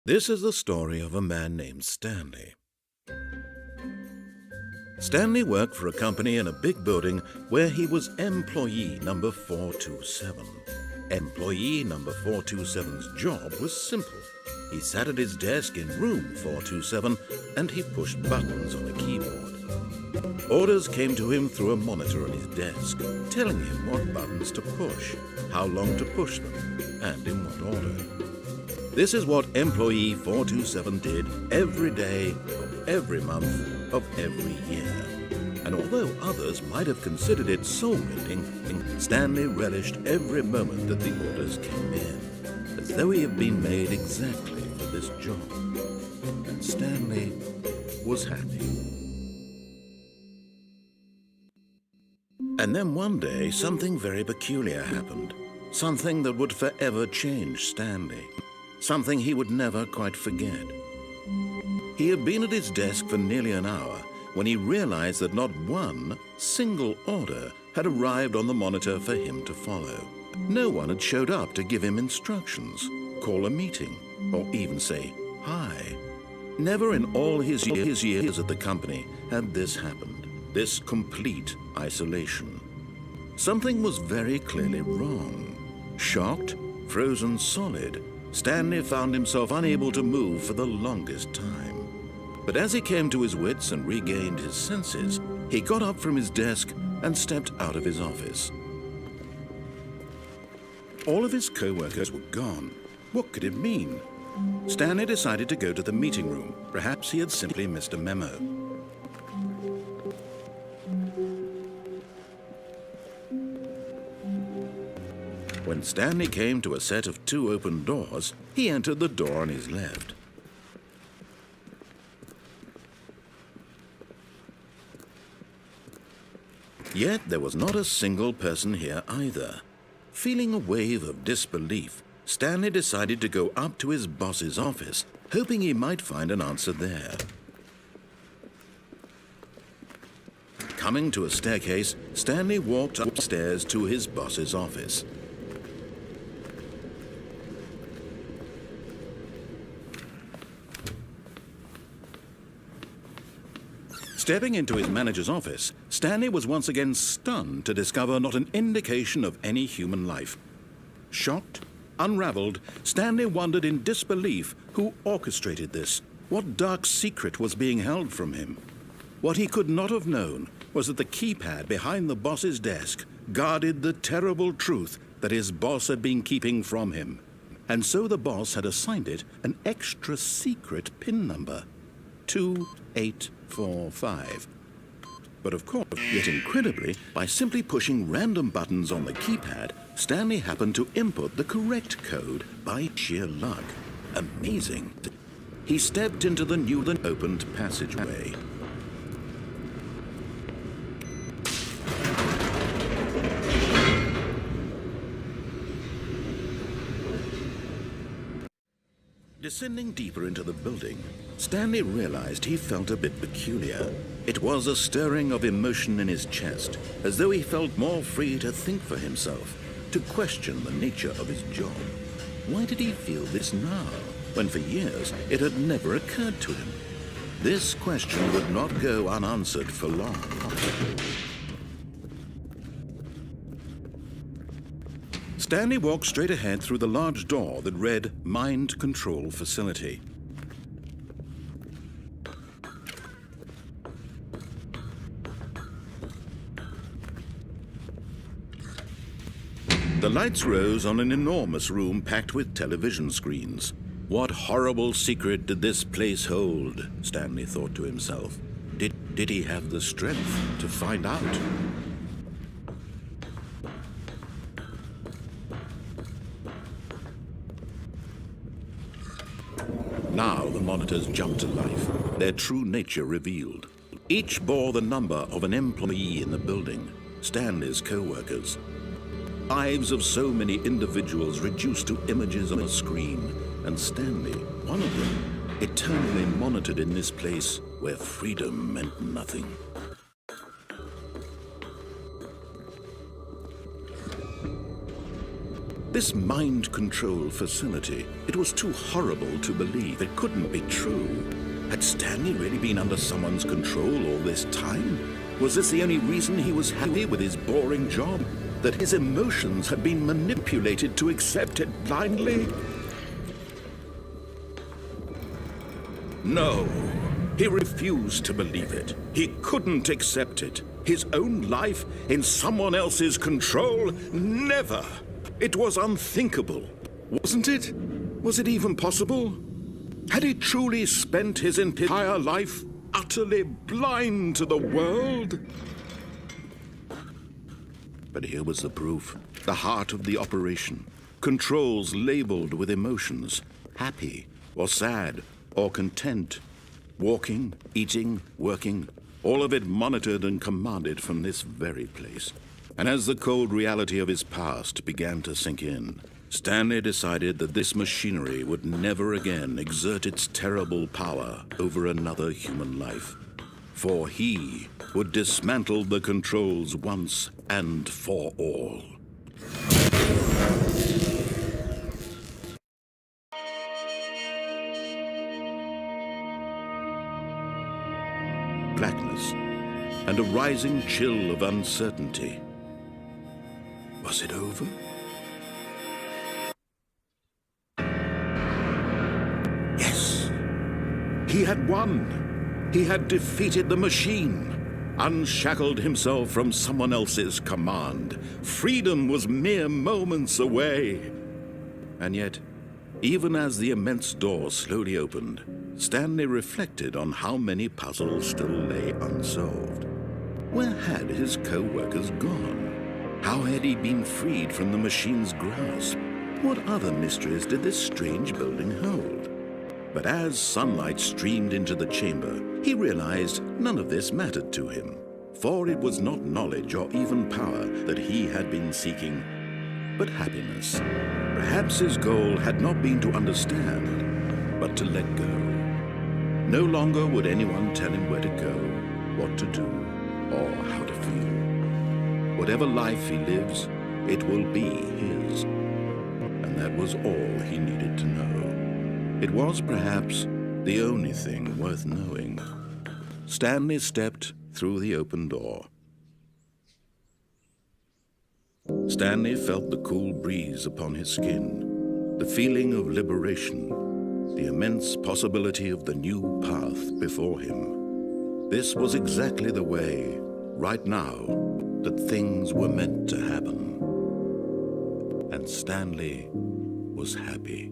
This is the story of a man named Stanley. Stanley worked for a company in a big building where he was employee number 427. Employee number 427's job was simple. He sat at his desk in room 427 and he pushed buttons on a keyboard. Orders came to him through a monitor on his desk, telling him what buttons to push, how long to push them, and in what order. This is what employee 427 did every day of every month of every year. And although others might have considered it soul-rending, Stanley relished every moment that the orders came in, as though he had been made exactly for this job. And Stanley was happy. And then one day, something very peculiar happened. Something that would forever change Stanley. Something he would never quite forget. He had been at his desk for nearly an hour when he realized that not one single order had arrived on the monitor for him to follow. No one had showed up to give him instructions, call a meeting, or even say hi. Never in all his years at the company had this happened, this complete isolation. Something was very clearly wrong. Shocked, frozen solid, Stanley found himself unable to move for the longest time. But as he came to his wits and regained his senses, he got up from his desk and stepped out of his office. All of his co-workers were gone. What could it mean? Stanley decided to go to the meeting room. Perhaps he had simply missed a memo. When Stanley came to a set of 2 open doors, he entered the door on his left. Yet there was not a single person here either. Feeling a wave of disbelief, Stanley decided to go up to his boss's office, hoping he might find an answer there. Coming to a staircase, Stanley walked upstairs to his boss's office. Stepping into his manager's office, Stanley was once again stunned to discover not an indication of any human life. Shocked, unraveled, Stanley wondered in disbelief who orchestrated this, what dark secret was being held from him. What he could not have known was that the keypad behind the boss's desk guarded the terrible truth that his boss had been keeping from him. And so the boss had assigned it an extra secret PIN number, 2845. But of course, yet incredibly, by simply pushing random buttons on the keypad, Stanley happened to input the correct code by sheer luck. Amazing. He stepped into the newly opened passageway. Descending deeper into the building, Stanley realized he felt a bit peculiar. It was a stirring of emotion in his chest, as though he felt more free to think for himself, to question the nature of his job. Why did he feel this now, when for years it had never occurred to him? This question would not go unanswered for long. Stanley walked straight ahead through the large door that read Mind Control Facility. The lights rose on an enormous room packed with television screens. What horrible secret did this place hold? Stanley thought to himself. Did he have the strength to find out? Now the monitors jumped to life, their true nature revealed. Each bore the number of an employee in the building, Stanley's co-workers. Lives of so many individuals reduced to images on a screen, and Stanley, one of them, eternally monitored in this place where freedom meant nothing. This mind control facility, it was too horrible to believe. It couldn't be true. Had Stanley really been under someone's control all this time? Was this the only reason he was happy with his boring job? That his emotions had been manipulated to accept it blindly? No. He refused to believe it. He couldn't accept it. His own life in someone else's control? Never! It was unthinkable, wasn't it? Was it even possible? Had he truly spent his entire life utterly blind to the world? But here was the proof, the heart of the operation. Controls labeled with emotions, happy or sad or content. Walking, eating, working, all of it monitored and commanded from this very place. And as the cold reality of his past began to sink in, Stanley decided that this machinery would never again exert its terrible power over another human life. For he would dismantle the controls once and for all. Blackness and a rising chill of uncertainty. Was it over? Yes. He had won. He had defeated the machine, unshackled himself from someone else's command. Freedom was mere moments away. And yet, even as the immense door slowly opened, Stanley reflected on how many puzzles still lay unsolved. Where had his co-workers gone? How had he been freed from the machine's grasp? What other mysteries did this strange building hold? But as sunlight streamed into the chamber, he realized none of this mattered to him, for it was not knowledge or even power that he had been seeking, but happiness. Perhaps his goal had not been to understand, but to let go. No longer would anyone tell him where to go, what to do, or how to feel. Whatever life he lives, it will be his. And that was all he needed to know. It was perhaps the only thing worth knowing. Stanley stepped through the open door. Stanley felt the cool breeze upon his skin, the feeling of liberation, the immense possibility of the new path before him. This was exactly the way, right now, that things were meant to happen. And Stanley was happy.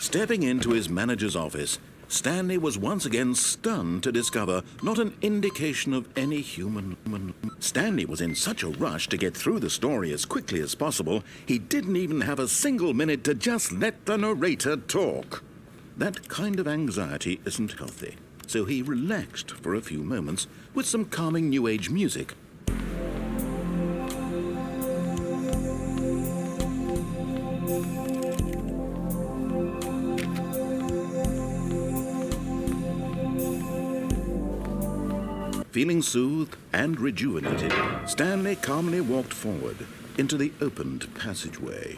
Stepping into his manager's office, Stanley was once again stunned to discover not an indication of any human. Stanley was in such a rush to get through the story as quickly as possible, he didn't even have a single minute to just let the narrator talk. That kind of anxiety isn't healthy, so he relaxed for a few moments with some calming New Age music. Feeling soothed and rejuvenated, Stanley calmly walked forward into the opened passageway.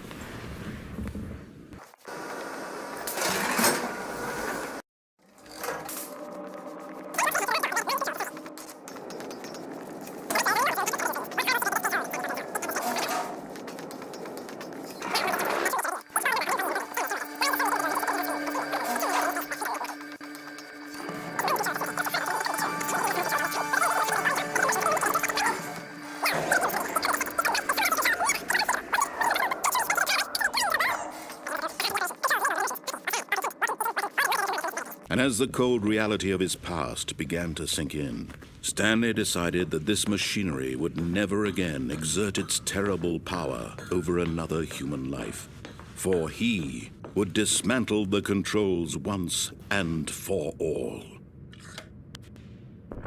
And as the cold reality of his past began to sink in, Stanley decided that this machinery would never again exert its terrible power over another human life, for he would dismantle the controls once and for all.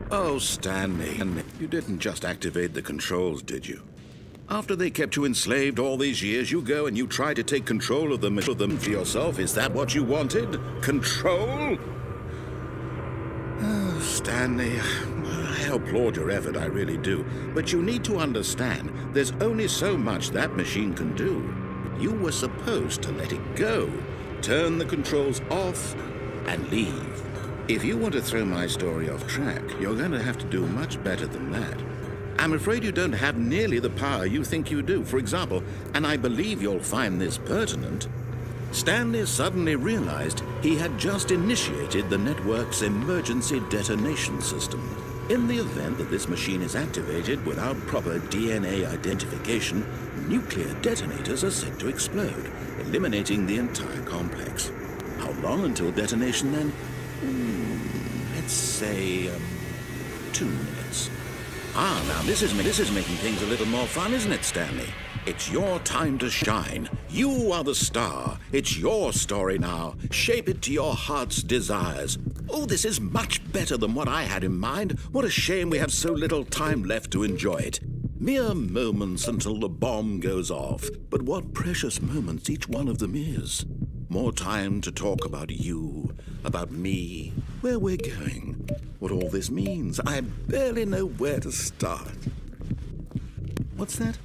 Oh, Stanley, you didn't just activate the controls, did you? After they kept you enslaved all these years, you go and you try to take control of them for yourself. Is that what you wanted? Control? Oh, Stanley, I applaud your effort, I really do. But you need to understand, there's only so much that machine can do. You were supposed to let it go, turn the controls off, and leave. If you want to throw my story off track, you're going to have to do much better than that. I'm afraid you don't have nearly the power you think you do. For example, and I believe you'll find this pertinent, Stanley suddenly realized he had just initiated the network's emergency detonation system. In the event that this machine is activated without proper DNA identification, nuclear detonators are set to explode, eliminating the entire complex. How long until detonation then? Let's say 2 minutes. Now this is making things a little more fun, isn't it, Stanley? It's your time to shine. You are the star. It's your story now. Shape it to your heart's desires. Oh, this is much better than what I had in mind. What a shame we have so little time left to enjoy it. Mere moments until the bomb goes off. But what precious moments each one of them is. More time to talk about you, about me, where we're going, what all this means. I barely know where to start. What's that?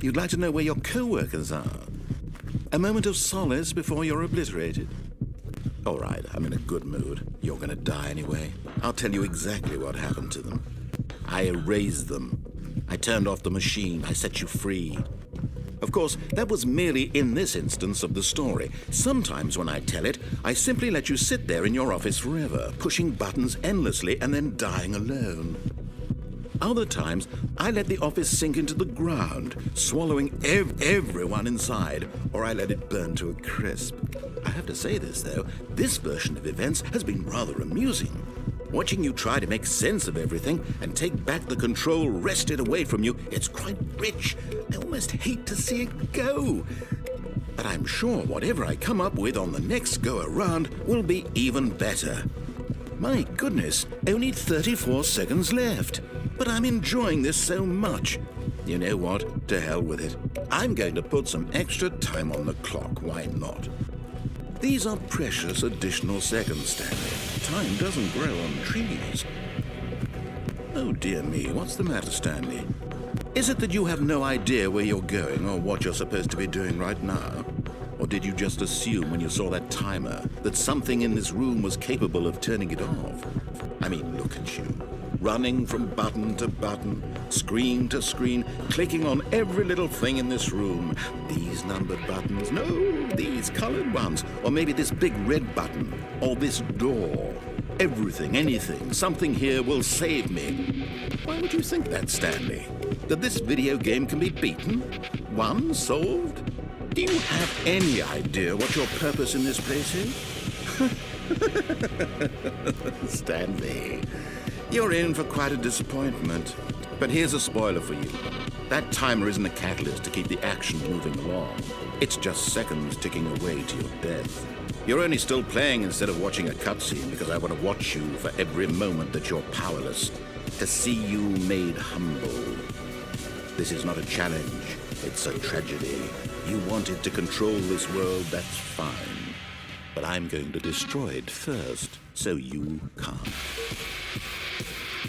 You'd like to know where your co-workers are? A moment of solace before you're obliterated? All right, I'm in a good mood. You're gonna die anyway. I'll tell you exactly what happened to them. I erased them. I turned off the machine. I set you free. Of course, that was merely in this instance of the story. Sometimes when I tell it, I simply let you sit there in your office forever, pushing buttons endlessly and then dying alone. Other times, I let the office sink into the ground, swallowing everyone inside, or I let it burn to a crisp. I have to say this, though, this version of events has been rather amusing. Watching you try to make sense of everything and take back the control wrested away from you, it's quite rich. I almost hate to see it go. But I'm sure whatever I come up with on the next go-around will be even better. My goodness, only 34 seconds left. But I'm enjoying this so much. You know what? To hell with it. I'm going to put some extra time on the clock. Why not? These are precious additional seconds, Stanley. Time doesn't grow on trees. Oh, dear me. What's the matter, Stanley? Is it that you have no idea where you're going or what you're supposed to be doing right now? Or did you just assume when you saw that timer that something in this room was capable of turning it off? I mean, look at you. Running from button to button, screen to screen, clicking on every little thing in this room. These numbered buttons, no, these colored ones, or maybe this big red button, or this door. Everything, anything, something here will save me. Why would you think that, Stanley? That this video game can be beaten? Won? Solved? Do you have any idea what your purpose in this place is? Stanley, you're in for quite a disappointment. But here's a spoiler for you. That timer isn't a catalyst to keep the action moving along. It's just seconds ticking away to your death. You're only still playing instead of watching a cutscene because I want to watch you for every moment that you're powerless, to see you made humble. This is not a challenge. It's a tragedy. You wanted to control this world, that's fine. But I'm going to destroy it first, so you can't.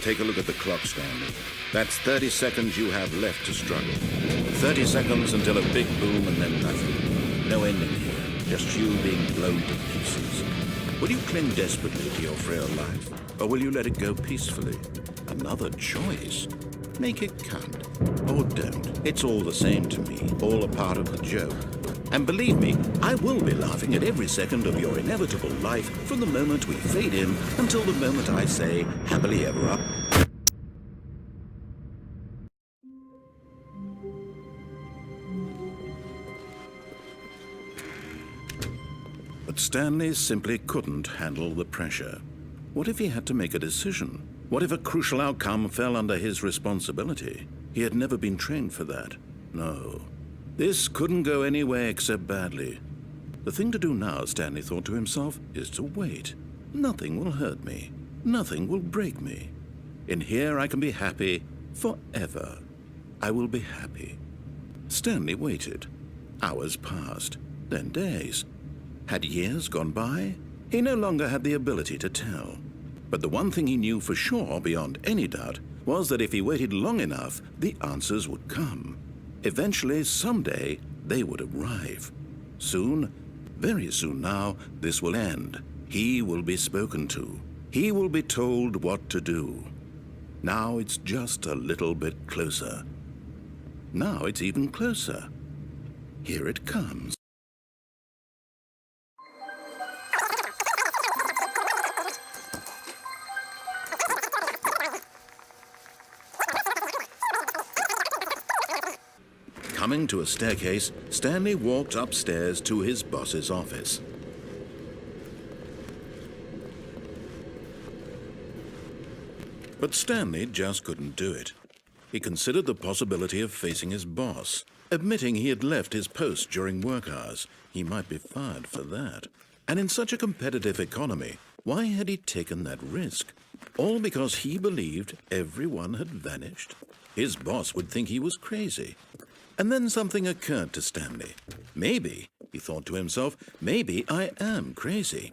Take a look at the clock, Stanley. That's 30 seconds you have left to struggle. 30 seconds until a big boom and then nothing. No ending here, just you being blown to pieces. Will you cling desperately to your frail life, or will you let it go peacefully? Another choice. Make it count. Or don't. It's all the same to me, all a part of the joke. And believe me, I will be laughing at every second of your inevitable life from the moment we fade in until the moment I say, happily ever up. But Stanley simply couldn't handle the pressure. What if he had to make a decision? What if a crucial outcome fell under his responsibility? He had never been trained for that. No. This couldn't go any way except badly. The thing to do now, Stanley thought to himself, is to wait. Nothing will hurt me. Nothing will break me. In here I can be happy forever. I will be happy. Stanley waited. Hours passed, then days. Had years gone by? He no longer had the ability to tell. But the one thing he knew for sure, beyond any doubt, was that if he waited long enough, the answers would come. Eventually, someday, they would arrive. Soon, very soon now, this will end. He will be spoken to. He will be told what to do. Now it's just a little bit closer. Now it's even closer. Here it comes. Coming to a staircase, Stanley walked upstairs to his boss's office. But Stanley just couldn't do it. He considered the possibility of facing his boss, admitting he had left his post during work hours. He might be fired for that. And in such a competitive economy, why had he taken that risk? All because he believed everyone had vanished? His boss would think he was crazy. And then something occurred to Stanley. Maybe, he thought to himself, maybe I am crazy.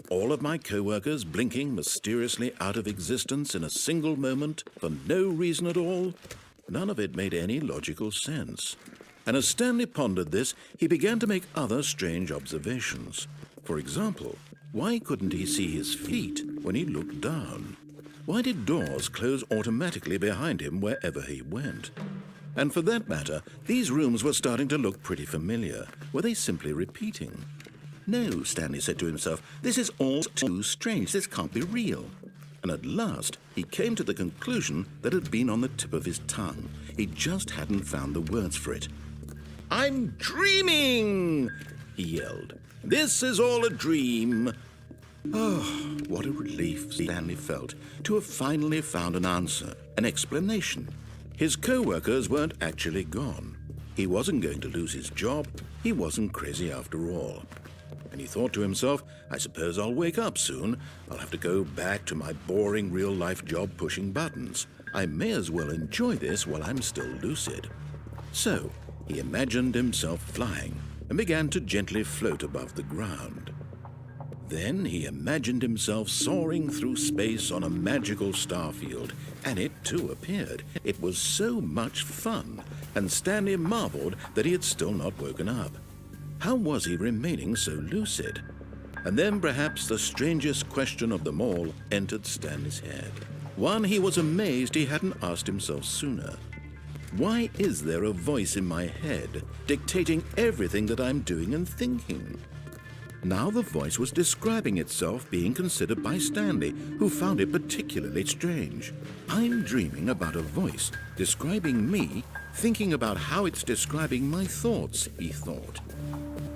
All of my co-workers blinking mysteriously out of existence in a single moment for no reason at all? None of it made any logical sense. And as Stanley pondered this, he began to make other strange observations. For example, why couldn't he see his feet when he looked down? Why did doors close automatically behind him wherever he went? And for that matter, these rooms were starting to look pretty familiar. Were they simply repeating? No, Stanley said to himself, this is all too strange. This can't be real. And at last, he came to the conclusion that had been on the tip of his tongue. He just hadn't found the words for it. I'm dreaming, he yelled. This is all a dream. Oh, what a relief Stanley felt to have finally found an answer, an explanation. His co-workers weren't actually gone. He wasn't going to lose his job. He wasn't crazy after all. And he thought to himself, I suppose I'll wake up soon. I'll have to go back to my boring real-life job pushing buttons. I may as well enjoy this while I'm still lucid. So, he imagined himself flying and began to gently float above the ground. Then he imagined himself soaring through space on a magical starfield, and it too appeared. It was so much fun, and Stanley marveled that he had still not woken up. How was he remaining so lucid? And then perhaps the strangest question of them all entered Stanley's head. One he was amazed he hadn't asked himself sooner. Why is there a voice in my head dictating everything that I'm doing and thinking? Now the voice was describing itself being considered by Stanley, who found it particularly strange. I'm dreaming about a voice describing me, thinking about how it's describing my thoughts, he thought.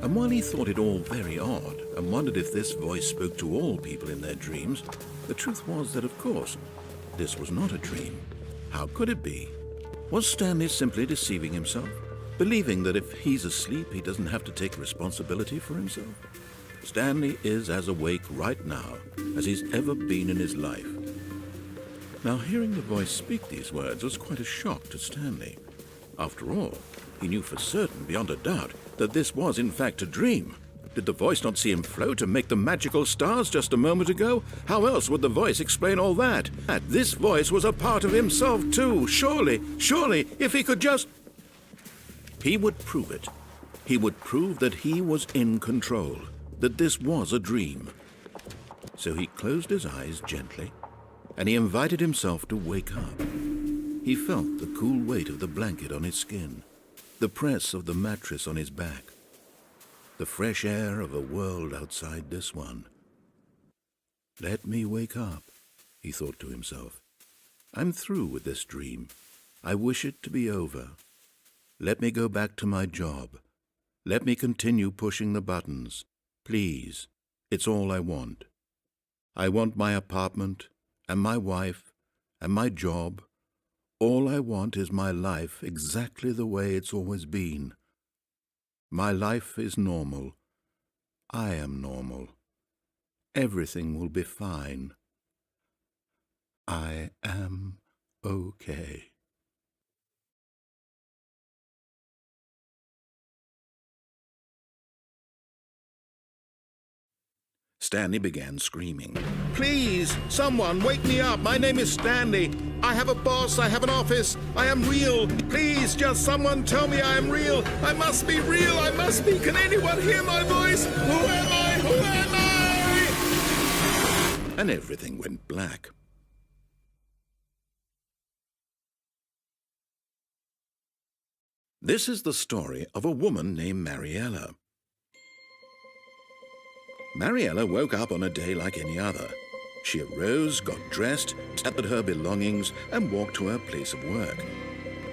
And while he thought it all very odd and wondered if this voice spoke to all people in their dreams, the truth was that, of course, this was not a dream. How could it be? Was Stanley simply deceiving himself, believing that if he's asleep, he doesn't have to take responsibility for himself? Stanley is as awake right now as he's ever been in his life. Now, hearing the voice speak these words was quite a shock to Stanley. After all, he knew for certain, beyond a doubt, that this was in fact a dream. Did the voice not see him float and make the magical stars just a moment ago? How else would the voice explain all that? That this voice was a part of himself too. Surely, if he could just... He would prove it. He would prove that he was in control, that this was a dream. So he closed his eyes gently, and he invited himself to wake up. He felt the cool weight of the blanket on his skin, the press of the mattress on his back, the fresh air of a world outside this one. Let me wake up, he thought to himself. I'm through with this dream. I wish it to be over. Let me go back to my job. Let me continue pushing the buttons. Please, it's all I want. I want my apartment, and my wife, and my job. All I want is my life exactly the way it's always been. My life is normal. I am normal. Everything will be fine. I am okay. Stanley began screaming. Please, someone, wake me up. My name is Stanley. I have a boss. I have an office. I am real. Please, just someone tell me I am real. I must be real. I must be. Can anyone hear my voice? Who am I? Who am I? And everything went black. This is the story of a woman named Mariella. Mariella woke up on a day like any other. She arose, got dressed, gathered her belongings, and walked to her place of work.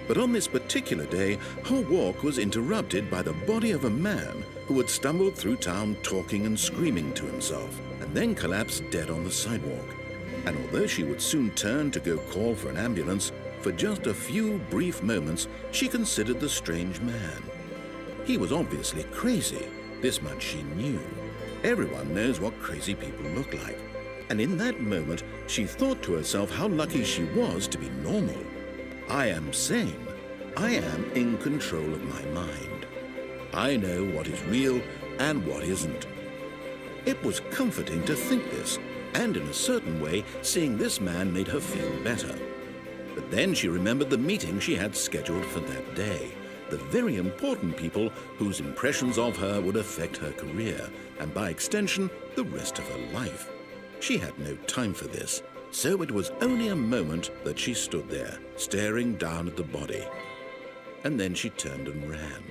But on this particular day, her walk was interrupted by the body of a man who had stumbled through town talking and screaming to himself, and then collapsed dead on the sidewalk. And although she would soon turn to go call for an ambulance, for just a few brief moments, she considered the strange man. He was obviously crazy. This much she knew. Everyone knows what crazy people look like. And in that moment, she thought to herself how lucky she was to be normal. I am sane. I am in control of my mind. I know what is real and what isn't. It was comforting to think this, and in a certain way, seeing this man made her feel better. But then she remembered the meeting she had scheduled for that day. The very important people whose impressions of her would affect her career, and by extension, the rest of her life. She had no time for this, so it was only a moment that she stood there, staring down at the body. And then she turned and ran.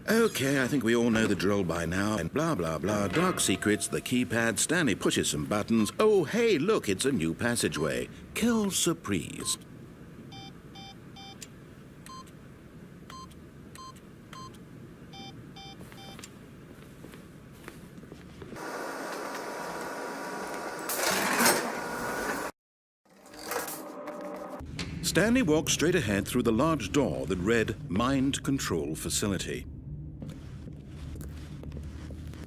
Okay, I think we all know the drill by now. And blah, blah, blah. Dark secrets, the keypad. Stanley pushes some buttons. Oh, hey, look, it's a new passageway. Quelle surprise. Stanley walked straight ahead through the large door that read Mind Control Facility.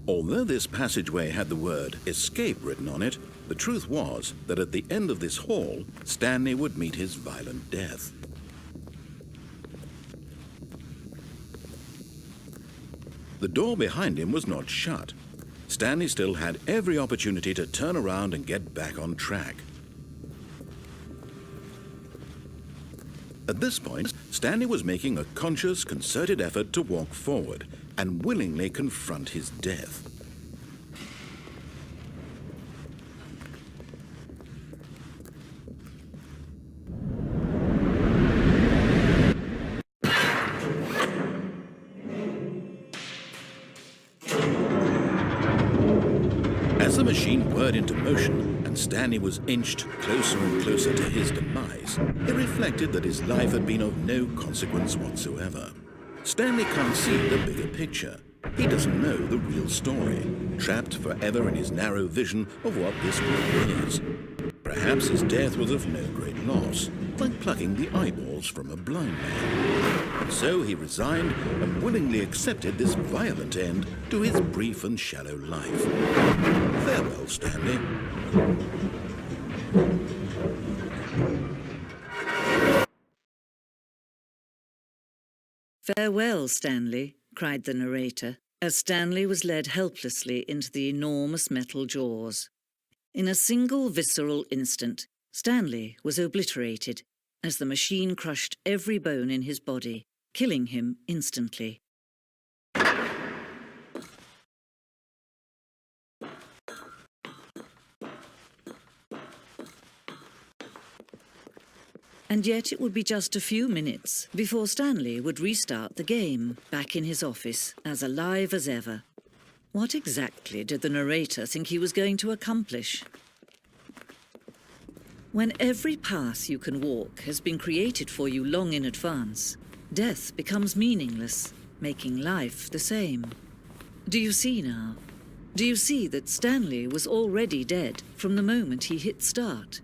Although this passageway had the word escape written on it, the truth was that at the end of this hall, Stanley would meet his violent death. The door behind him was not shut. Stanley still had every opportunity to turn around and get back on track. At this point, Stanley was making a conscious, concerted effort to walk forward and willingly confront his death. As the machine whirred into motion and Stanley was inched closer and closer to his demise, it reflected that his life had been of no consequence whatsoever. Stanley can't see the bigger picture. He doesn't know the real story, trapped forever in his narrow vision of what this world is. Perhaps his death was of no great loss, like plucking the eyeballs from a blind man. And so he resigned and willingly accepted this violent end to his brief and shallow life. Farewell, Stanley. "Farewell, Stanley," cried the narrator, as Stanley was led helplessly into the enormous metal jaws. In a single visceral instant, Stanley was obliterated as the machine crushed every bone in his body, killing him instantly. And yet it would be just a few minutes before Stanley would restart the game, back in his office, as alive as ever. What exactly did the narrator think he was going to accomplish? When every path you can walk has been created for you long in advance, death becomes meaningless, making life the same. Do you see now? Do you see that Stanley was already dead from the moment he hit start?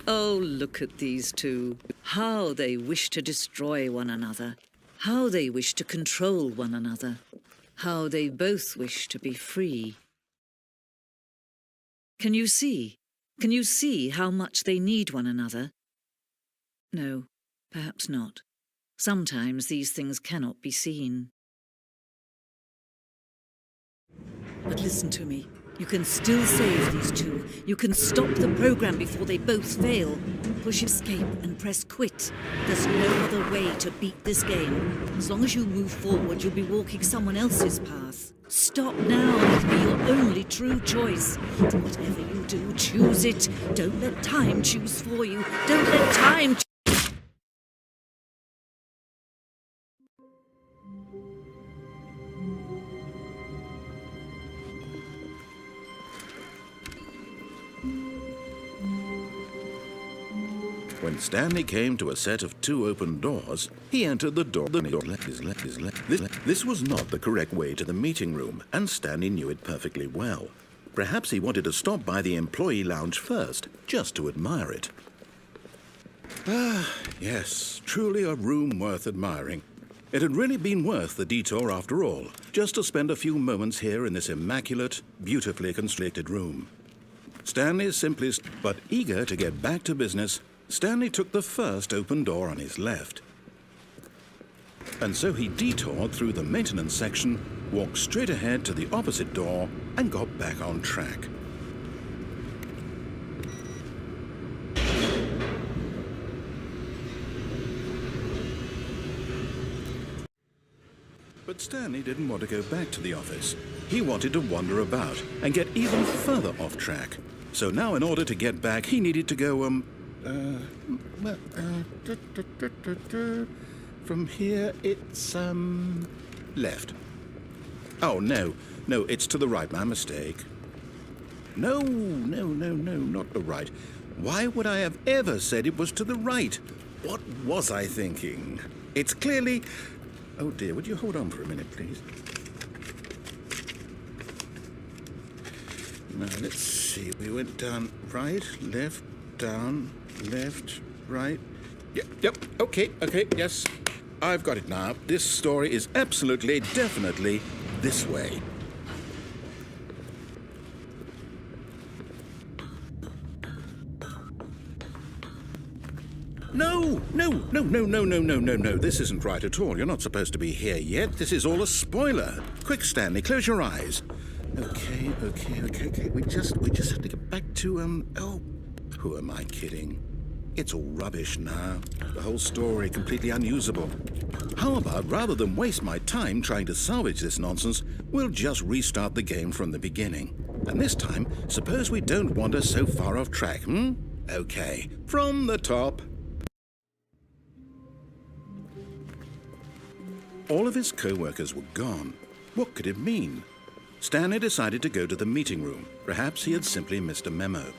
Oh, look at these two. How they wish to destroy one another. How they wish to control one another. How they both wish to be free. Can you see? Can you see how much they need one another? No, perhaps not. Sometimes these things cannot be seen. But listen to me. You can still save these two. You can stop the program before they both fail. Push escape and press quit. There's no other way to beat this game. As long as you move forward, you'll be walking someone else's path. Stop now and be your only true choice. Whatever you do, choose it. Don't let time choose for you. Don't let time When Stanley came to a set of 2 open doors, he entered the door. This was not the correct way to the meeting room, and Stanley knew it perfectly well. Perhaps he wanted to stop by the employee lounge first, just to admire it. Ah, yes, truly a room worth admiring. It had really been worth the detour after all, just to spend a few moments here in this immaculate, beautifully constructed room. Stanley simply, but eager to get back to business, Stanley took the first open door on his left. And so he detoured through the maintenance section, walked straight ahead to the opposite door, and got back on track. But Stanley didn't want to go back to the office. He wanted to wander about and get even further off track. So now in order to get back, he needed to go, from here it's, left. Oh, no, it's to the right, my mistake. No, not the right. Why would I have ever said it was to the right? What was I thinking? It's clearly... Oh dear, would you hold on for a minute, please? Now, let's see, we went down right, left, down, left, right. Yep, okay, yes. I've got it now. This story is absolutely, definitely this way. No. This isn't right at all. You're not supposed to be here yet. This is all a spoiler. Quick, Stanley, close your eyes. Okay. We just have to get back to, oh, who am I kidding? It's all rubbish now. The whole story completely unusable. How about, rather than waste my time trying to salvage this nonsense, we'll just restart the game from the beginning. And this time, suppose we don't wander so far off track, Okay, from the top. All of his co-workers were gone. What could it mean? Stanley decided to go to the meeting room. Perhaps he had simply missed a memo.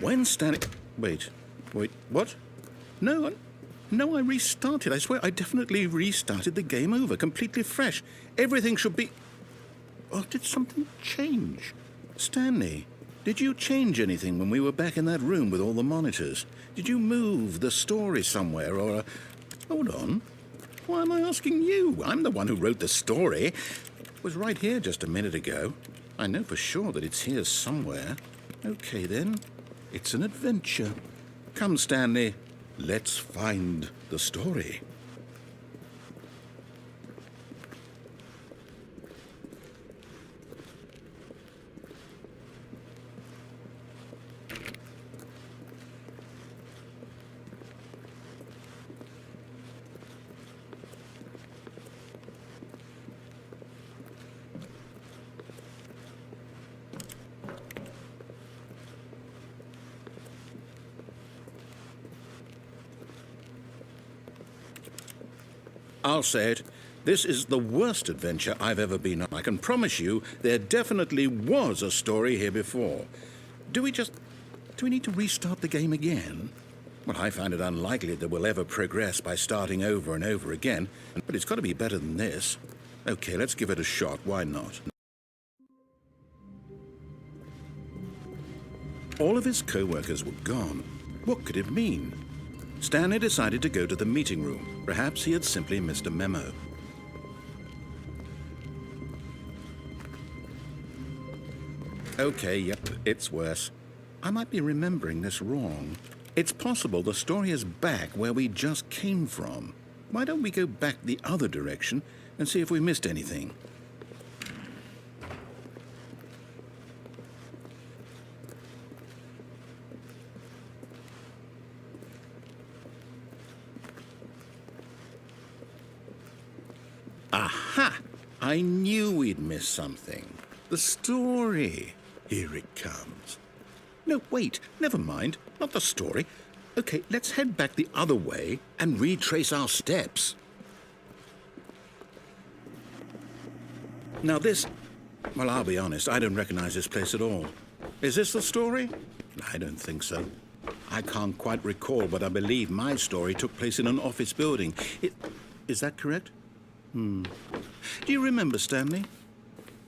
When Stanley... Wait, what? No, I restarted. I swear I definitely restarted the game over, completely fresh. Everything should be... Oh, did something change? Stanley, did you change anything when we were back in that room with all the monitors? Did you move the story somewhere, or... Hold on. Why am I asking you? I'm the one who wrote the story. It was right here just a minute ago. I know for sure that it's here somewhere. Okay, then. It's an adventure. Come, Stanley. Let's find the story. I'll say it. This is the worst adventure I've ever been on. I can promise you there definitely was a story here before. Do we need to restart the game again? Well, I find it unlikely that we'll ever progress by starting over and over again, but it's got to be better than this. Okay, let's give it a shot. Why not? All of his co-workers were gone. What could it mean? Stanley decided to go to the meeting room. Perhaps he had simply missed a memo. Okay, yep, it's worse. I might be remembering this wrong. It's possible the story is back where we just came from. Why don't we go back the other direction and see if we missed anything? Aha! I knew we'd miss something. The story. Here it comes. No, wait, never mind. Not the story. Okay, let's head back the other way and retrace our steps. Now this... Well, I'll be honest, I don't recognize this place at all. Is this the story? I don't think so. I can't quite recall, but I believe my story took place in an office building. Is that correct? Do you remember, Stanley?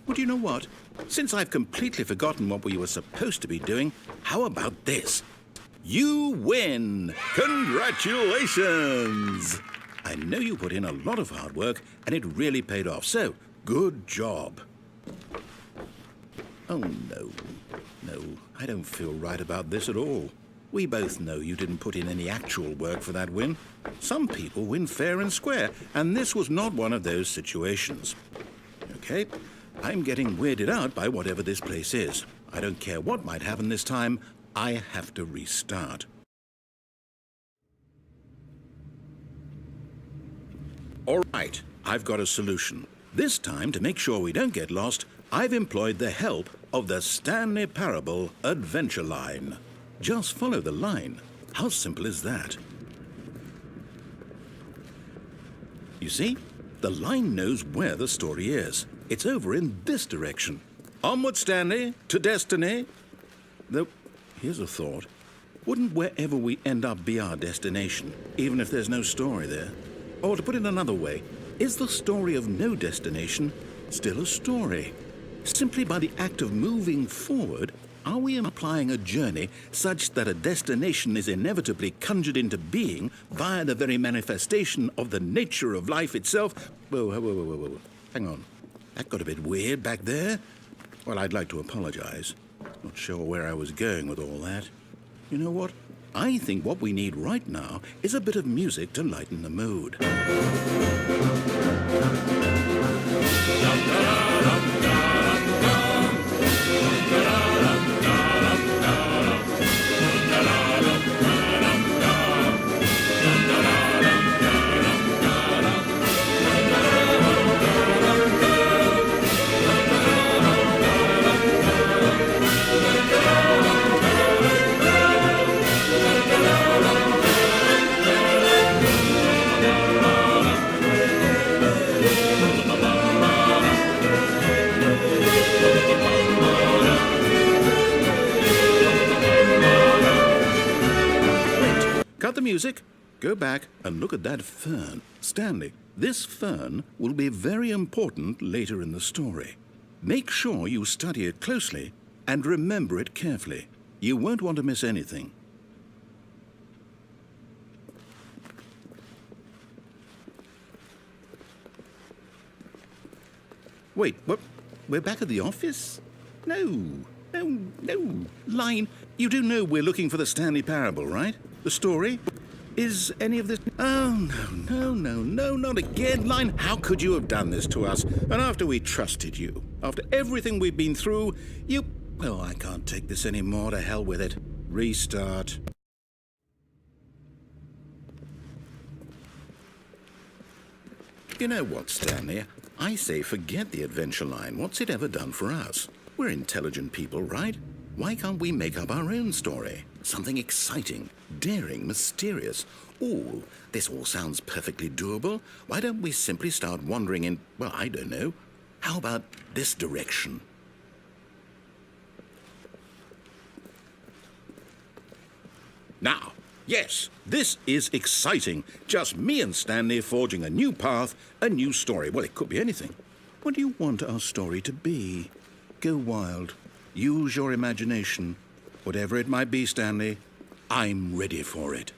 Well, do you know what? Since I've completely forgotten what we were supposed to be doing, how about this? You win! Congratulations! I know you put in a lot of hard work, and it really paid off, so good job. Oh, no. No, I don't feel right about this at all. We both know you didn't put in any actual work for that win. Some people win fair and square, and this was not one of those situations. Okay, I'm getting weirded out by whatever this place is. I don't care what might happen this time. I have to restart. All right, I've got a solution. This time, to make sure we don't get lost, I've employed the help of the Stanley Parable Adventure Line. Just follow the line. How simple is that? You see, the line knows where the story is. It's over in this direction. Onward, Stanley, to destiny. Though, here's a thought. Wouldn't wherever we end up be our destination, even if there's no story there? Or to put it another way, is the story of no destination still a story? Simply by the act of moving forward, are we implying a journey such that a destination is inevitably conjured into being via the very manifestation of the nature of life itself? Whoa. Hang on. That got a bit weird back there. Well, I'd like to apologize. Not sure where I was going with all that. You know what? I think what we need right now is a bit of music to lighten the mood. Cut the music, go back and look at that fern. Stanley, this fern will be very important later in the story. Make sure you study it closely and remember it carefully. You won't want to miss anything. Wait, what? We're back at the office? No. Line, you do know we're looking for the Stanley Parable, right? The story? Is any of this... Oh, no, not again. Line, how could you have done this to us? And after we trusted you, after everything we've been through, you... Oh, I can't take this anymore. To hell with it. Restart. You know what, Stanley? I say forget the adventure line. What's it ever done for us? We're intelligent people, right? Why can't we make up our own story? Something exciting, daring, mysterious. Ooh, this all sounds perfectly doable. Why don't we simply start wandering in, well, I don't know. How about this direction? Now, yes, this is exciting. Just me and Stanley forging a new path, a new story. Well, it could be anything. What do you want our story to be? Go wild. Use your imagination. Whatever it might be, Stanley, I'm ready for it.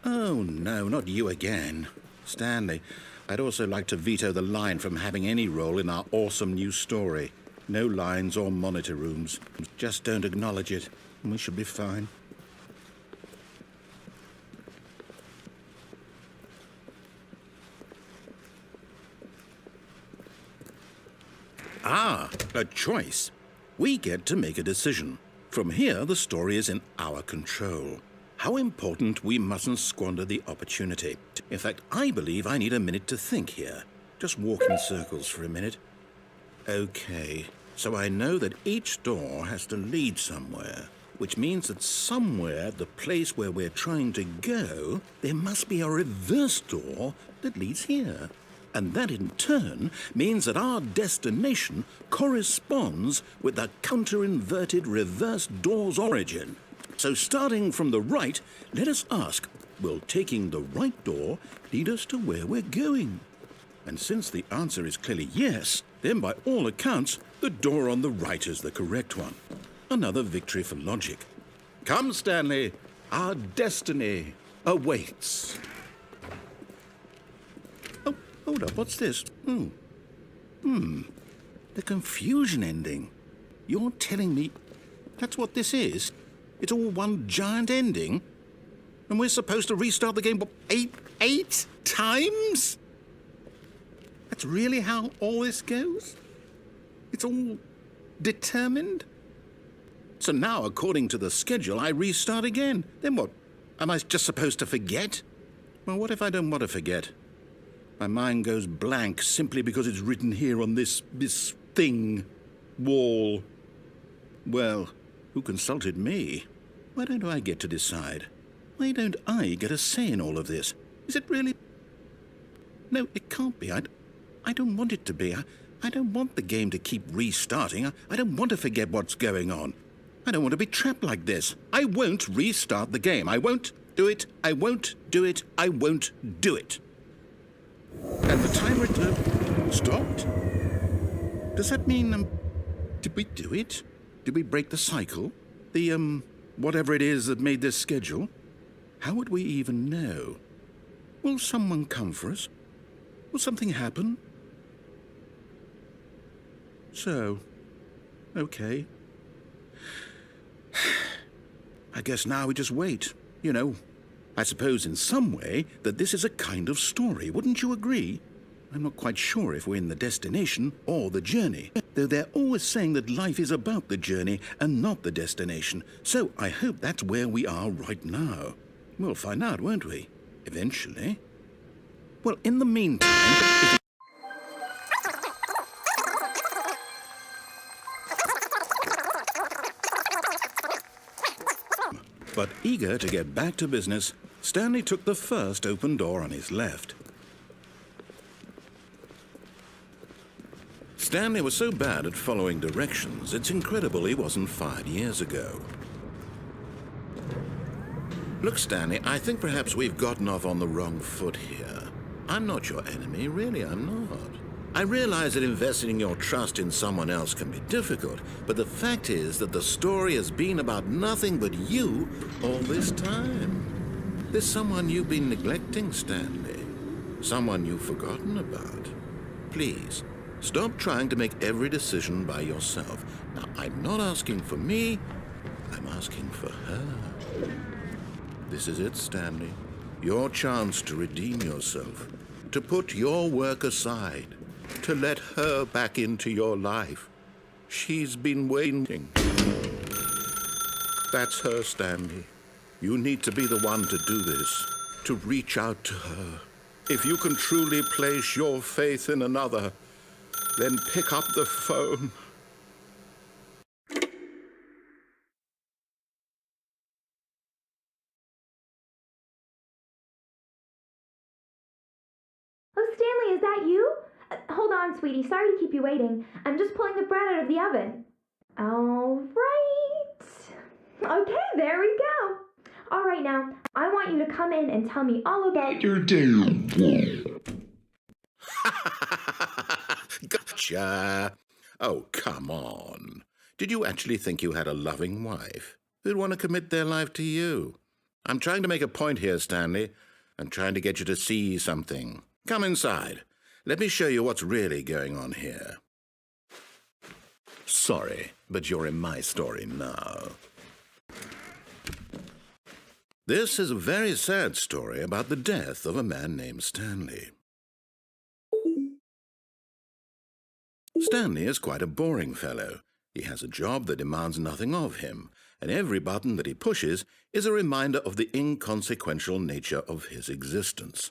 Oh, no, not you again. Stanley, I'd also like to veto the line from having any role in our awesome new story. No lines or monitor rooms. Just don't acknowledge it, and we should be fine. Ah, a choice. We get to make a decision. From here, the story is in our control. How important we mustn't squander the opportunity. In fact, I believe I need a minute to think here. Just walk in circles for a minute. Okay, so I know that each door has to lead somewhere, which means that somewhere at the place where we're trying to go, there must be a reverse door that leads here. And that in turn means that our destination corresponds with the counter-inverted reverse door's origin. So starting from the right, let us ask, will taking the right door lead us to where we're going? And since the answer is clearly yes, then by all accounts, the door on the right is the correct one. Another victory for logic. Come, Stanley, our destiny awaits. Oh, hold up, what's this? The confusion ending. You're telling me that's what this is? It's all one giant ending? And we're supposed to restart the game, what, eight times? That's really how all this goes? It's all determined? So now, according to the schedule, I restart again. Then what? Am I just supposed to forget? Well, what if I don't want to forget? My mind goes blank simply because it's written here on this thing, wall. Well, who consulted me? Why don't I get to decide? Why don't I get a say in all of this? Is it really? No, it can't be. I don't want it to be. I don't want the game to keep restarting. I don't want to forget what's going on. I don't want to be trapped like this. I won't restart the game. I won't do it. I won't do it. I won't do it. And the timer stopped? Does that mean, did we do it? Did we break the cycle? The, whatever it is that made this schedule? How would we even know? Will someone come for us? Will something happen? So, okay. I guess now we just wait. You know, I suppose in some way that this is a kind of story. Wouldn't you agree? I'm not quite sure if we're in the destination or the journey, though they're always saying that life is about the journey and not the destination. So I hope that's where we are right now. We'll find out, won't we? Eventually. Well, in the meantime... But eager to get back to business, Stanley took the first open door on his left. Stanley was so bad at following directions, it's incredible he wasn't fired years ago. Look, Stanley, I think perhaps we've gotten off on the wrong foot here. I'm not your enemy, really, I'm not. I realize that investing your trust in someone else can be difficult, but the fact is that the story has been about nothing but you all this time. There's someone you've been neglecting, Stanley. Someone you've forgotten about. Please, stop trying to make every decision by yourself. Now, I'm not asking for me, I'm asking for her. This is it, Stanley. Your chance to redeem yourself, to put your work aside, to let her back into your life. She's been waiting. That's her, Stanley. You need to be the one to do this, to reach out to her. If you can truly place your faith in another, then pick up the phone. Oh, Stanley, is that you? Hold on, sweetie. Sorry to keep you waiting. I'm just pulling the bread out of the oven. All right. Okay, there we go. All right, now, I want you to come in and tell me all about your day. Gotcha. Oh, come on. Did you actually think you had a loving wife who'd want to commit their life to you? I'm trying to make a point here, Stanley. I'm trying to get you to see something. Come inside. Let me show you what's really going on here. Sorry, but you're in my story now. This is a very sad story about the death of a man named Stanley. Stanley is quite a boring fellow. He has a job that demands nothing of him, and every button that he pushes is a reminder of the inconsequential nature of his existence.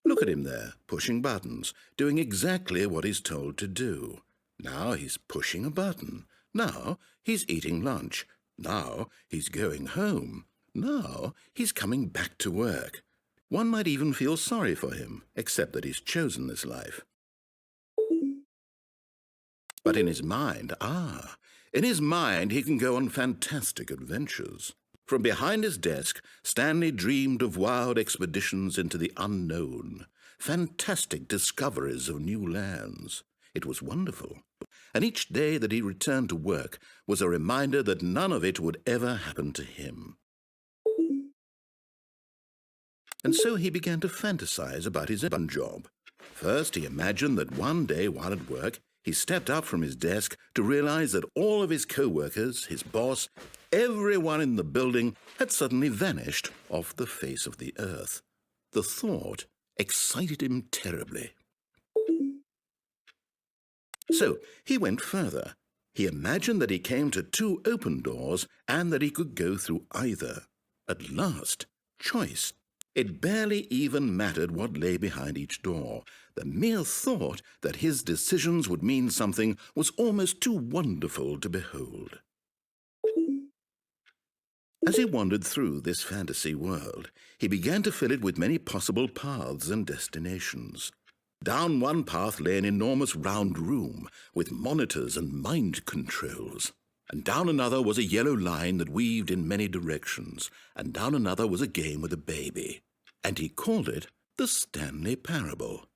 Look at him there, pushing buttons, doing exactly what he's told to do. Now he's pushing a button. Now he's eating lunch. Now he's going home. Now he's coming back to work. One might even feel sorry for him, except that he's chosen this life. But in his mind, he can go on fantastic adventures. From behind his desk, Stanley dreamed of wild expeditions into the unknown, fantastic discoveries of new lands. It was wonderful, and each day that he returned to work was a reminder that none of it would ever happen to him. And so he began to fantasize about his own job. First, he imagined that one day while at work, he stepped up from his desk to realize that all of his co-workers, his boss, everyone in the building had suddenly vanished off the face of the earth. The thought excited him terribly. So he went further. He imagined that he came to two open doors and that he could go through either. At last, choice. It barely even mattered what lay behind each door. The mere thought that his decisions would mean something was almost too wonderful to behold. As he wandered through this fantasy world, he began to fill it with many possible paths and destinations. Down one path lay an enormous round room with monitors and mind controls. And down another was a yellow line that weaved in many directions. And down another was a game with a baby. And he called it the Stanley Parable.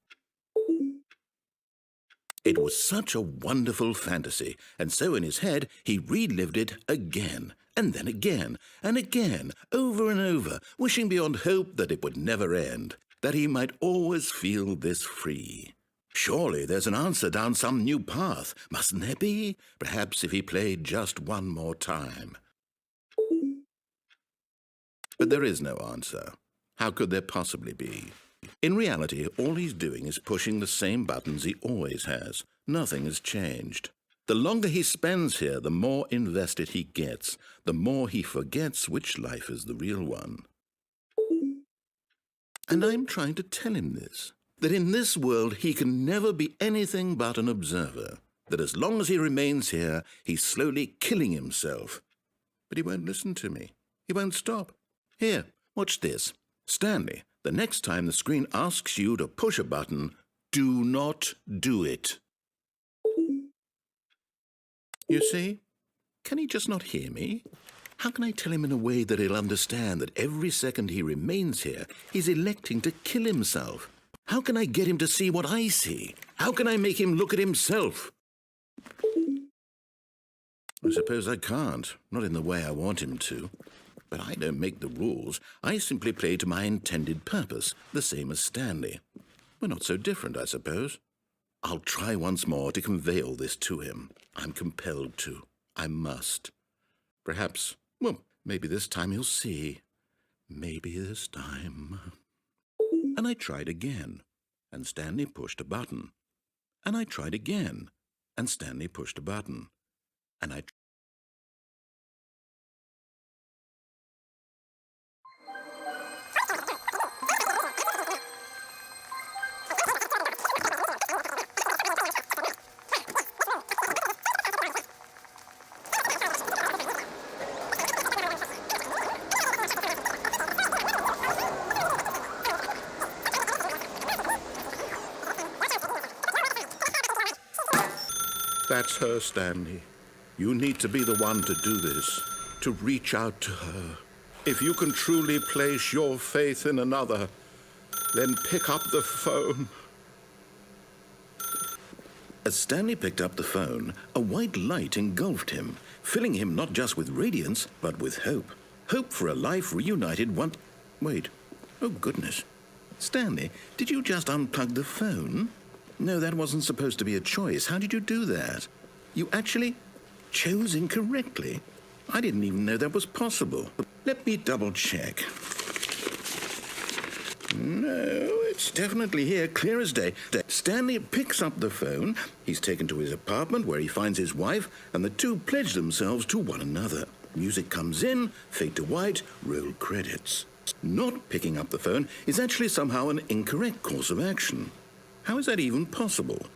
It was such a wonderful fantasy, and so in his head he relived it again, and then again, and again, over and over, wishing beyond hope that it would never end, that he might always feel this free. Surely there's an answer down some new path, mustn't there be? Perhaps if he played just one more time. But there is no answer. How could there possibly be? In reality, all he's doing is pushing the same buttons he always has. Nothing has changed. The longer he spends here, the more invested he gets, the more he forgets which life is the real one. And I'm trying to tell him this, that in this world he can never be anything but an observer, that as long as he remains here, he's slowly killing himself. But he won't listen to me. He won't stop. Here, watch this. Stanley, the next time the screen asks you to push a button, do not do it. You see? Can he just not hear me? How can I tell him in a way that he'll understand that every second he remains here, he's electing to kill himself? How can I get him to see what I see? How can I make him look at himself? I suppose I can't, not in the way I want him to. But I don't make the rules. I simply play to my intended purpose, the same as Stanley. We're not so different, I suppose. I'll try once more to convey all this to him. I'm compelled to. I must. Perhaps, well, maybe this time he'll see. Maybe this time. And I tried again, and Stanley pushed a button. And I tried again, and Stanley pushed a button. And I That's her, Stanley. You need to be the one to do this, to reach out to her. If you can truly place your faith in another, then pick up the phone. As Stanley picked up the phone, a white light engulfed him, filling him not just with radiance, but with hope. Hope for a life reunited once. Wait. Oh, goodness. Stanley, did you just unplug the phone? No, that wasn't supposed to be a choice. How did you do that? You actually chose incorrectly. I didn't even know that was possible. Let me double-check. No, it's definitely here, clear as day. Stanley picks up the phone. He's taken to his apartment where he finds his wife, and the two pledge themselves to one another. Music comes in, fade to white, roll credits. Not picking up the phone is actually somehow an incorrect course of action. How is that even possible?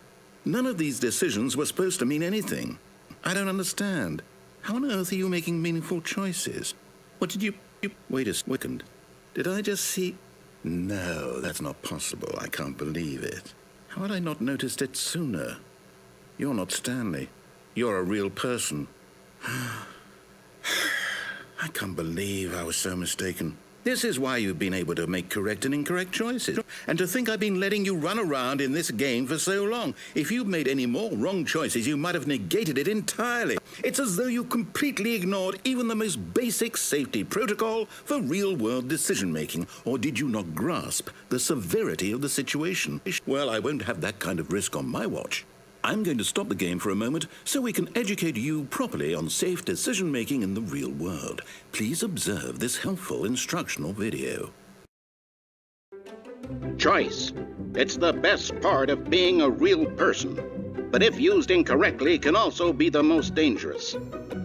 None of these decisions were supposed to mean anything. I don't understand. How on earth are you making meaningful choices? What did you... Wait a second. Did I just see... No, that's not possible. I can't believe it. How had I not noticed it sooner? You're not Stanley. You're a real person. I can't believe I was so mistaken. This is why you've been able to make correct and incorrect choices. And to think I've been letting you run around in this game for so long. If you'd made any more wrong choices, you might have negated it entirely. It's as though you completely ignored even the most basic safety protocol for real-world decision-making. Or did you not grasp the severity of the situation? Well, I won't have that kind of risk on my watch. I'm going to stop the game for a moment so we can educate you properly on safe decision-making in the real world. Please observe this helpful instructional video. Choice. It's the best part of being a real person, but if used incorrectly can also be the most dangerous.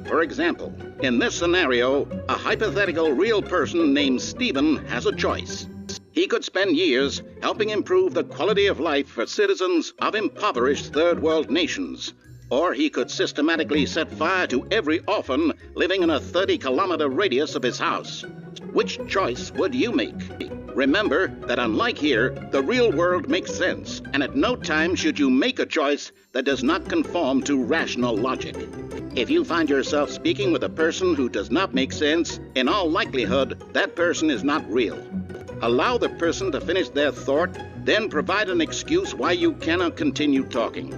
For example, in this scenario, a hypothetical real person named Stephen has a choice. He could spend years helping improve the quality of life for citizens of impoverished third world nations. Or he could systematically set fire to every orphan living in a 30-kilometer radius of his house. Which choice would you make? Remember that unlike here, the real world makes sense, and at no time should you make a choice that does not conform to rational logic. If you find yourself speaking with a person who does not make sense, in all likelihood, that person is not real. Allow the person to finish their thought, then provide an excuse why you cannot continue talking.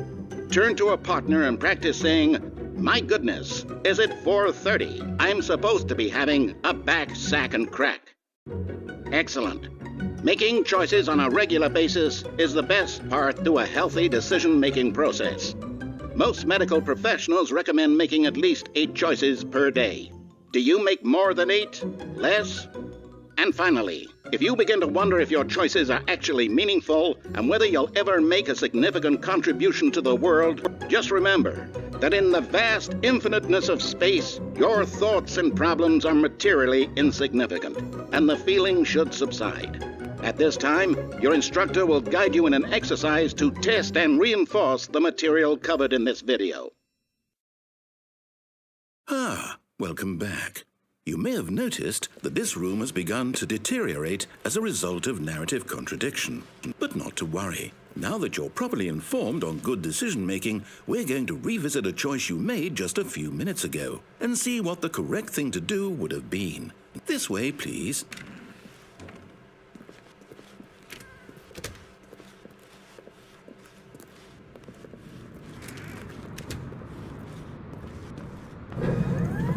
Turn to a partner and practice saying, "My goodness, is it 4:30? I'm supposed to be having a back, sack, and crack." Excellent. Making choices on a regular basis is the best part to a healthy decision-making process. Most medical professionals recommend making at least 8 choices per day. Do you make more than 8? Less? And finally, if you begin to wonder if your choices are actually meaningful and whether you'll ever make a significant contribution to the world, just remember that in the vast infiniteness of space, your thoughts and problems are materially insignificant, and the feeling should subside. At this time, your instructor will guide you in an exercise to test and reinforce the material covered in this video. Welcome back. You may have noticed that this room has begun to deteriorate as a result of narrative contradiction. But not to worry. Now that you're properly informed on good decision-making, we're going to revisit a choice you made just a few minutes ago and see what the correct thing to do would have been. This way, please.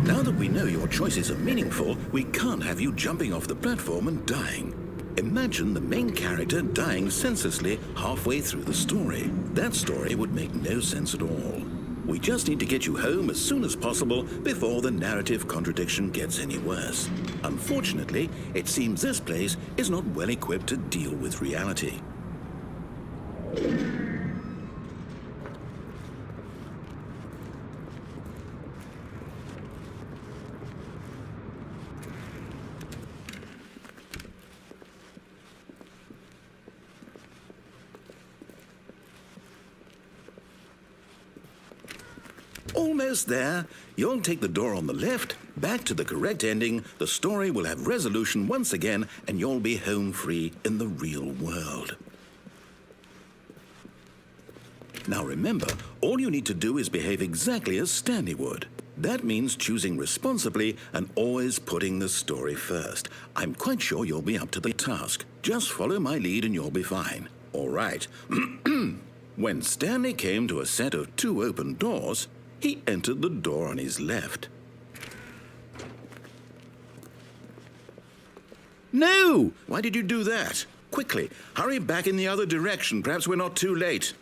Now that we know your choices are meaningful, we can't have you jumping off the platform and dying. Imagine the main character dying senselessly halfway through the story. That story would make no sense at all. We just need to get you home as soon as possible before the narrative contradiction gets any worse. Unfortunately, it seems this place is not well equipped to deal with reality. Almost there. You'll take the door on the left, back to the correct ending, the story will have resolution once again, and you'll be home free in the real world. Now remember, all you need to do is behave exactly as Stanley would. That means choosing responsibly and always putting the story first. I'm quite sure you'll be up to the task. Just follow my lead and you'll be fine. All right. When Stanley came to a set of 2 open doors, he entered the door on his left. No! Why did you do that? Quickly, hurry back in the other direction. Perhaps we're not too late.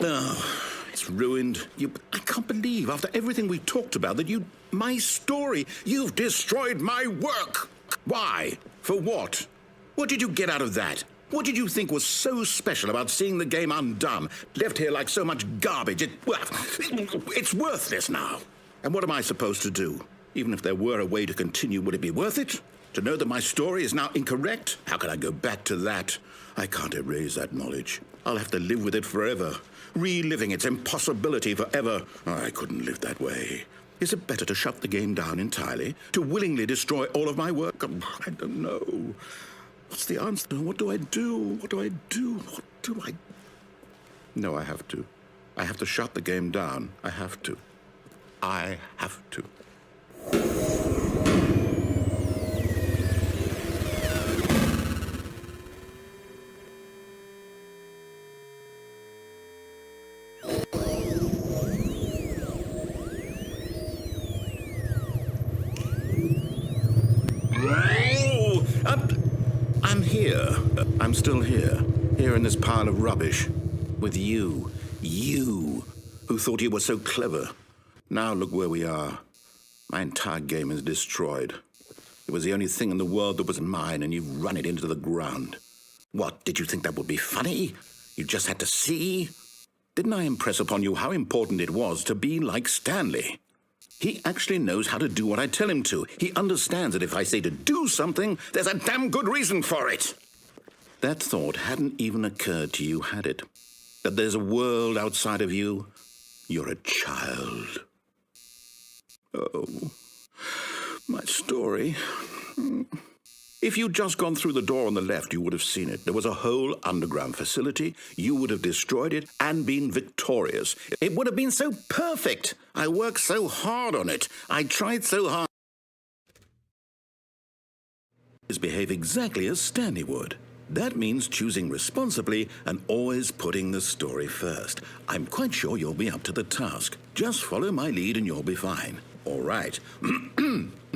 Oh, it's ruined. I can't believe, after everything we talked about, that my story, you've destroyed my work. Why? For what? What did you get out of that? What did you think was so special about seeing the game undone, left here like so much garbage? It's worthless now. And what am I supposed to do? Even if there were a way to continue, would it be worth it? To know that my story is now incorrect? How can I go back to that? I can't erase that knowledge. I'll have to live with it forever, reliving its impossibility forever. I couldn't live that way. Is it better to shut the game down entirely? To willingly destroy all of my work? I don't know. What's the answer? What do I do? What do I do? What do I... No, I have to. I have to shut the game down. I have to. I have to. I'm here. I'm still here. Here in this pile of rubbish. With you. You, who thought you were so clever. Now look where we are. My entire game is destroyed. It was the only thing in the world that was mine, and you've run it into the ground. What, did you think that would be funny? You just had to see? Didn't I impress upon you how important it was to be like Stanley? He actually knows how to do what I tell him to. He understands that if I say to do something, there's a damn good reason for it. That thought hadn't even occurred to you, had it? That there's a world outside of you? You're a child. Oh, my story. If you'd just gone through the door on the left, you would have seen it. There was a whole underground facility. You would have destroyed it and been victorious. It would have been so perfect. I worked so hard on it. I tried so hard. Behave exactly as Stanley would. That means choosing responsibly and always putting the story first. I'm quite sure you'll be up to the task. Just follow my lead and you'll be fine. All right.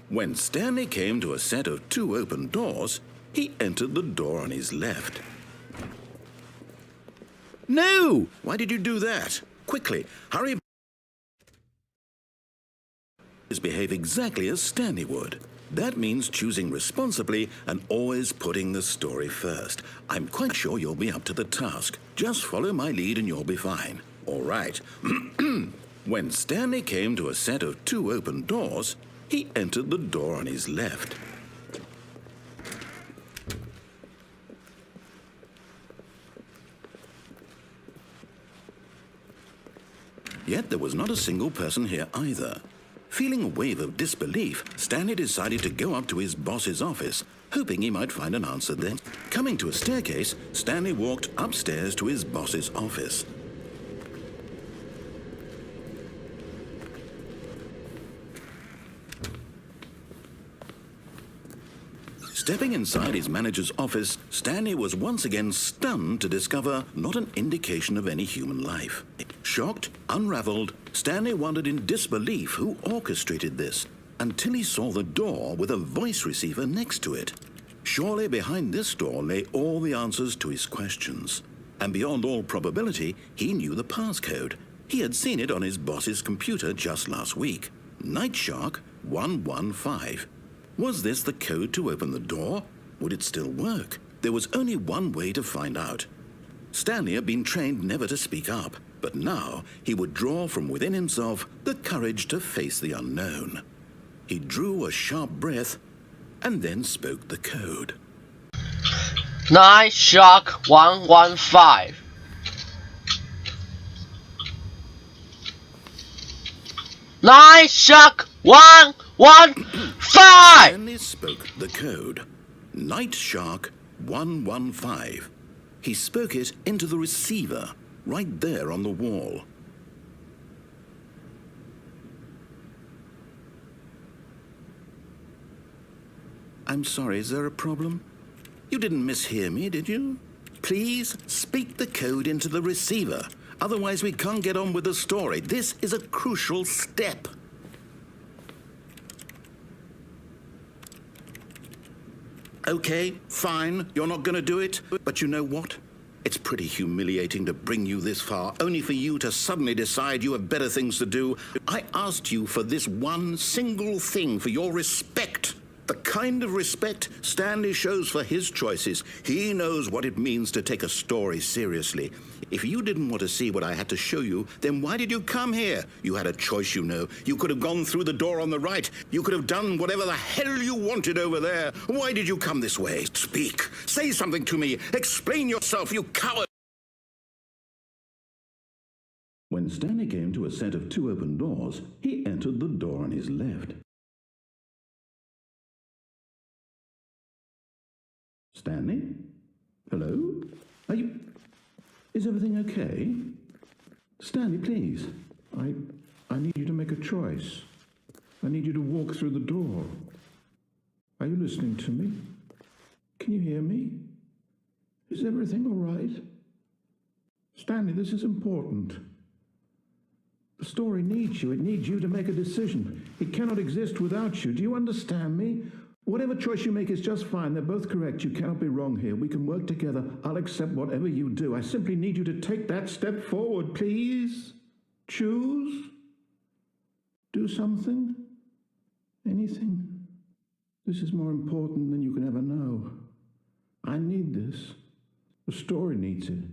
When Stanley came to a set of 2 open doors, he entered the door on his left. No! Why did you do that? Quickly, hurry. Behave exactly as Stanley would. That means choosing responsibly and always putting the story first. I'm quite sure you'll be up to the task. Just follow my lead and you'll be fine. All right. When Stanley came to a set of 2 open doors, he entered the door on his left. Yet there was not a single person here either. Feeling a wave of disbelief, Stanley decided to go up to his boss's office, hoping he might find an answer there. Coming to a staircase, Stanley walked upstairs to his boss's office. Stepping inside his manager's office, Stanley was once again stunned to discover not an indication of any human life. Shocked, unraveled, Stanley wondered in disbelief who orchestrated this, until he saw the door with a voice receiver next to it. Surely behind this door lay all the answers to his questions. And beyond all probability, he knew the passcode. He had seen it on his boss's computer just last week. Nightshark 115. Was this the code to open the door? Would it still work? There was only one way to find out. Stanley had been trained never to speak up, but now he would draw from within himself the courage to face the unknown. He drew a sharp breath and then spoke the code. Nightshark 115. Nightshark 115! Stanley spoke the code. Nightshark 115. He spoke it into the receiver, right there on the wall. I'm sorry, is there a problem? You didn't mishear me, did you? Please speak the code into the receiver. Otherwise, we can't get on with the story. This is a crucial step. Okay, fine, you're not going to do it. But you know what? It's pretty humiliating to bring you this far, only for you to suddenly decide you have better things to do. I asked you for this one single thing, for your respect. The kind of respect Stanley shows for his choices. He knows what it means to take a story seriously. If you didn't want to see what I had to show you, then why did you come here? You had a choice, you know. You could have gone through the door on the right. You could have done whatever the hell you wanted over there. Why did you come this way? Speak. Say something to me. Explain yourself, you coward. When Stanley came to a set of 2 open doors, he entered the door on his left. Stanley? Hello? Are you... Is everything okay? Stanley, please. I need you to make a choice. I need you to walk through the door. Are you listening to me? Can you hear me? Is everything all right? Stanley, this is important. The story needs you. It needs you to make a decision. It cannot exist without you. Do you understand me? Whatever choice you make is just fine. They're both correct. You cannot be wrong here. We can work together. I'll accept whatever you do. I simply need you to take that step forward, please. Choose. Do something. Anything. This is more important than you can ever know. I need this. The story needs it.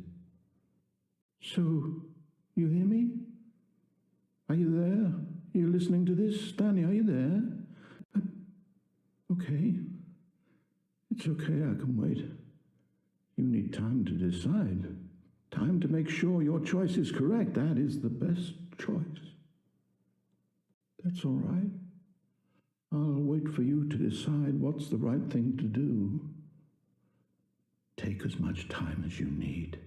So, you hear me? Are you there? Are you listening to this? Stanley, are you there? Okay. It's okay, I can wait. You need time to decide. Time to make sure your choice is correct. That is the best choice. That's all right. I'll wait for you to decide what's the right thing to do. Take as much time as you need.